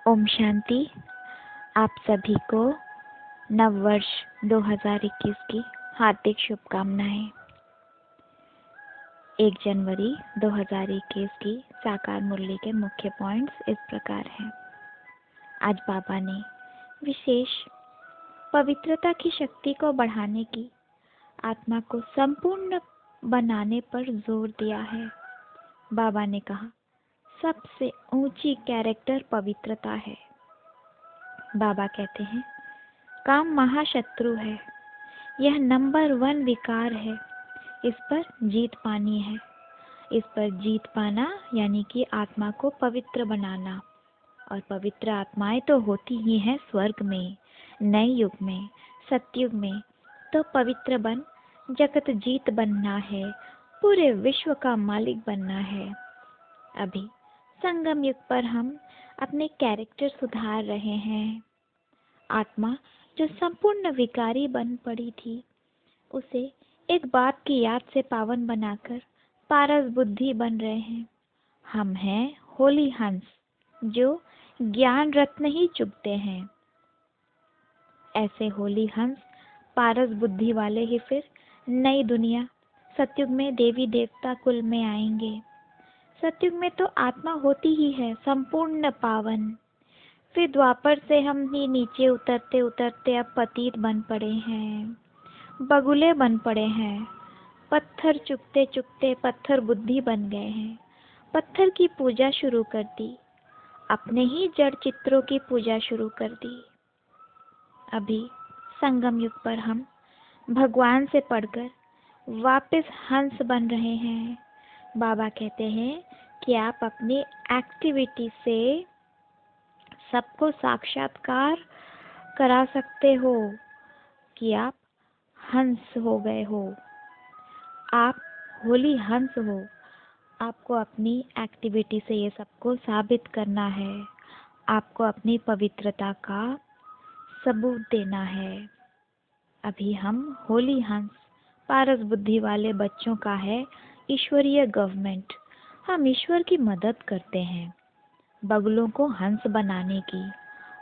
ओम शांति। आप सभी को नववर्ष 2021 की हार्दिक शुभकामनाएं। 1 जनवरी 2021 की साकार मुरली के मुख्य पॉइंट्स इस प्रकार हैं। आज बाबा ने विशेष पवित्रता की शक्ति को बढ़ाने की, आत्मा को संपूर्ण बनाने पर जोर दिया है। बाबा ने कहा, सबसे ऊंची कैरेक्टर पवित्रता है। बाबा कहते हैं, काम महाशत्रु है। यह नंबर 1 विकार है। इस पर जीत पानी है। इस पर जीत पाना यानी कि आत्मा को पवित्र बनाना। और पवित्र आत्माएं तो होती ही हैं स्वर्ग में, नए युग में, सतयुग में। तो पवित्र बन जगत जीत बनना है, पूरे विश्व का मालिक बनना है। अभी संगम युग पर हम अपने कैरेक्टर सुधार रहे हैं। आत्मा जो संपूर्ण विकारी बन पड़ी थी, उसे एक बाप की याद से पावन बनाकर पारस बुद्धि बन रहे हैं। हम हैं होली हंस, जो ज्ञान रत्न ही चुगते हैं। ऐसे होली हंस पारस बुद्धि वाले ही फिर नई दुनिया सतयुग में देवी देवता कुल में आएंगे। सतयुग में तो आत्मा होती ही है संपूर्ण पावन। फिर द्वापर से हम ही नीचे उतरते उतरते अब पतित बन पड़े हैं, बगुले बन पड़े हैं। पत्थर चुगते चुगते पत्थर बुद्धि बन गए हैं। पत्थर की पूजा शुरू कर दी, अपने ही जड़ चित्रों की पूजा शुरू कर दी। अभी संगम युग पर हम भगवान से पढ़कर वापस हंस बन रहे हैं। बाबा कहते हैं कि आप अपनी एक्टिविटी से सबको साक्षात्कार करा सकते हो कि आप हंस हो गए हो। आप होली हंस हो। आपको अपनी एक्टिविटी से ये सबको साबित करना है। आपको अपनी पवित्रता का सबूत देना है। अभी हम होली हंस पारस बुद्धि वाले बच्चों का है ईश्वरीय गवर्नमेंट। हम ईश्वर की मदद करते हैं, बगुलों को हंस बनाने की,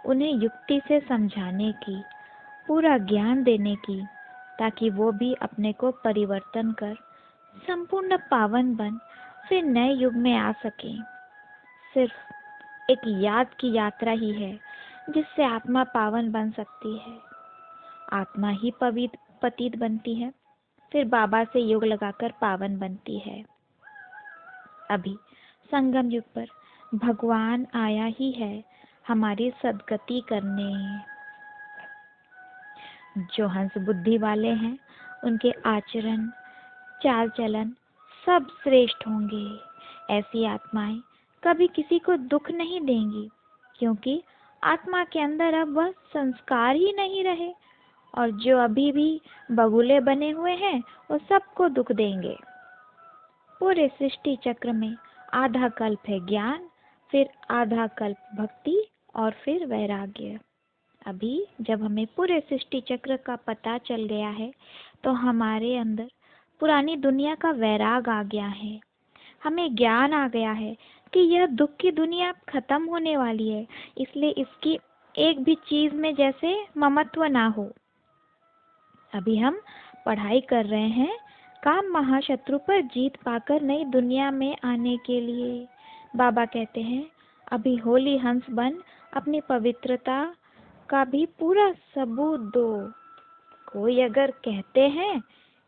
उन्हें युक्ति से समझाने की, पूरा ज्ञान देने की, ताकि वो भी अपने को परिवर्तन कर संपूर्ण पावन बन फिर नए युग में आ सकें। सिर्फ एक याद की यात्रा ही है जिससे आत्मा पावन बन सकती है। आत्मा ही पतित बनती है, फिर बाबा से योग लगाकर पावन बनती है। अभी संगम युग पर भगवान आया ही है हमारी सद्गति करने। जो हंस बुद्धि वाले हैं, उनके आचरण, चाल चलन सब श्रेष्ठ होंगे। ऐसी आत्माएं कभी किसी को दुख नहीं देंगी, क्योंकि आत्मा के अंदर अब वह संस्कार ही नहीं रहे। और जो अभी भी बगुले बने हुए हैं, वो सबको दुख देंगे। पूरे सृष्टि चक्र में आधा कल्प है ज्ञान, फिर आधा कल्प भक्ति और फिर वैराग्य। अभी जब हमें पूरे सृष्टि चक्र का पता चल गया है, तो हमारे अंदर पुरानी दुनिया का वैराग आ गया है। हमें ज्ञान आ गया है कि यह दुख की दुनिया खत्म होने वाली है, इसलिए इसकी एक भी चीज में जैसे ममत्व ना हो। अभी हम पढ़ाई कर रहे हैं काम महाशत्रु पर जीत पाकर नई दुनिया में आने के लिए। बाबा कहते हैं, अभी होली हंस बन अपनी पवित्रता का भी पूरा सबूत दो। कोई अगर कहते हैं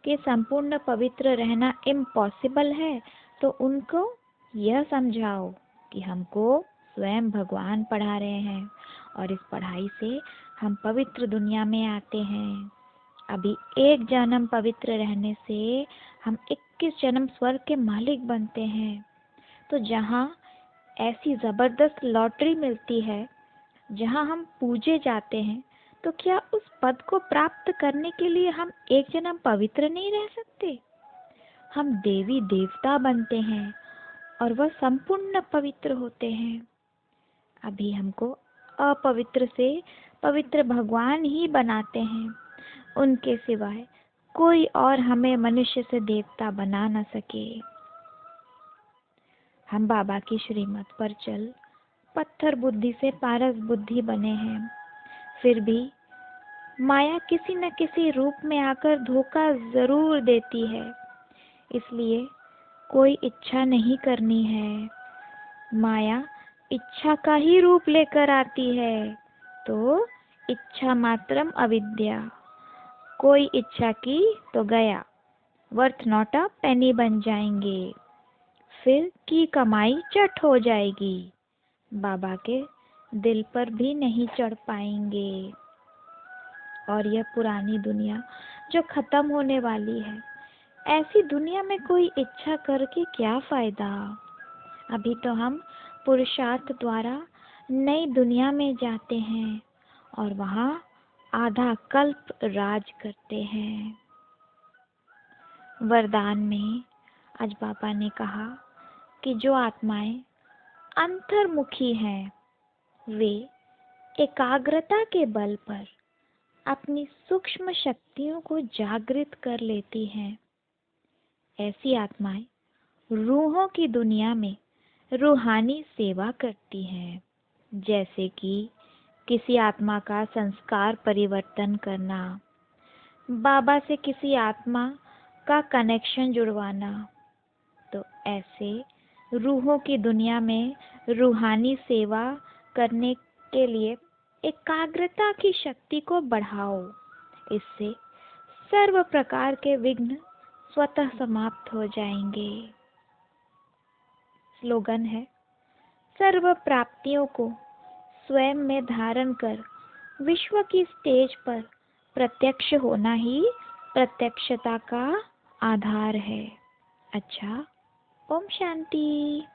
कि संपूर्ण पवित्र रहना इम्पॉसिबल है, तो उनको यह समझाओ कि हमको स्वयं भगवान पढ़ा रहे हैं और इस पढ़ाई से हम पवित्र दुनिया में आते हैं। अभी एक जन्म पवित्र रहने से हम 21 जन्म स्वर्ग के मालिक बनते हैं। तो जहाँ ऐसी जबरदस्त लॉटरी मिलती है, जहाँ हम पूजे जाते हैं, तो क्या उस पद को प्राप्त करने के लिए हम एक जन्म पवित्र नहीं रह सकते? हम देवी देवता बनते हैं और वह संपूर्ण पवित्र होते हैं। अभी हमको अपवित्र से पवित्र भगवान ही बनाते हैं। उनके सिवाय कोई और हमें मनुष्य से देवता बना न सके। हम बाबा की श्रीमत पर चल पत्थर बुद्धि से पारस बुद्धि बने हैं, फिर भी माया किसी न किसी रूप में आकर धोखा जरूर देती है। इसलिए कोई इच्छा नहीं करनी है। माया इच्छा का ही रूप लेकर आती है, तो इच्छा मात्रम अविद्या। कोई इच्छा की तो गया, वर्थ नॉट अ पेनी बन जाएंगे, फिर की कमाई चट हो जाएगी, बाबा के दिल पर भी नहीं चढ़ पाएंगे। और यह पुरानी दुनिया जो खत्म होने वाली है, ऐसी दुनिया में कोई इच्छा करके क्या फायदा। अभी तो हम पुरुषार्थ द्वारा नई दुनिया में जाते हैं और वहाँ आधा कल्प राज करते हैं। वरदान में आज बाबा ने कहा कि जो आत्माएं अंतर्मुखी हैं, वे एकाग्रता के बल पर अपनी सूक्ष्म शक्तियों को जागृत कर लेती हैं। ऐसी आत्माएं रूहों की दुनिया में रूहानी सेवा करती हैं, जैसे कि किसी आत्मा का संस्कार परिवर्तन करना, बाबा से किसी आत्मा का कनेक्शन जुड़वाना। तो ऐसे रूहों की दुनिया में रूहानी सेवा करने के लिए एकाग्रता की शक्ति को बढ़ाओ। इससे सर्व प्रकार के विघ्न स्वतः समाप्त हो जाएंगे। स्लोगन है, सर्व प्राप्तियों को स्वयं में धारण कर विश्व की स्टेज पर प्रत्यक्ष होना ही प्रत्यक्षता का आधार है। अच्छा, ओम शांति।